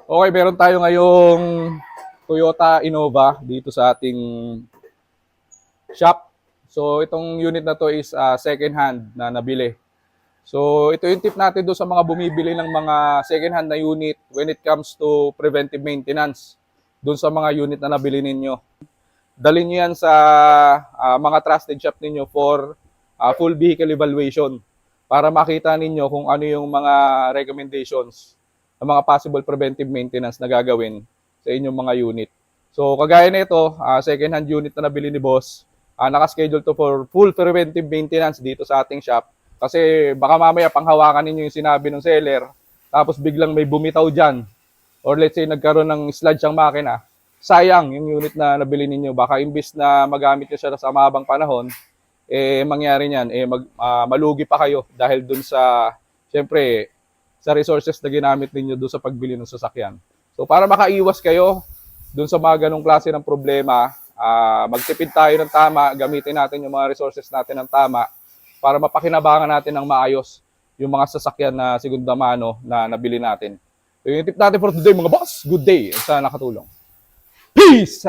Okay, meron tayo ngayong Toyota Innova dito sa ating shop. So itong unit na to is second hand na nabili. So ito yung tip natin doon sa mga bumibili ng mga second hand na unit when it comes to preventive maintenance doon sa mga unit na nabili ninyo. Dalhin nyo yan sa mga trusted shop ninyo for full vehicle evaluation para makita ninyo kung ano yung mga recommendations ng mga possible preventive maintenance na gagawin sa inyong mga unit. So kagaya nito, second hand unit na nabili ni boss, naka-schedule to for full preventive maintenance dito sa ating shop. Kasi baka mamaya panghawakan ninyo yung sinabi ng seller, tapos biglang may bumitaw dyan, or let's say nagkaroon ng sludge ang makina, sayang yung unit na nabili ninyo. Baka imbis na magamit nyo siya sa mahabang panahon, mangyari niyan, malugi pa kayo dahil dun sa, syempre, sa resources na ginamit ninyo dun sa pagbili ng sasakyan. So para makaiwas kayo dun sa mga ganong klase ng problema, magtipid tayo ng tama, gamitin natin yung mga resources natin ng tama para mapakinabangan natin ng maayos yung mga sasakyan na segunda mano na nabili natin. So yung tip natin for today mga boss, good day. Sana nakatulong. Peace!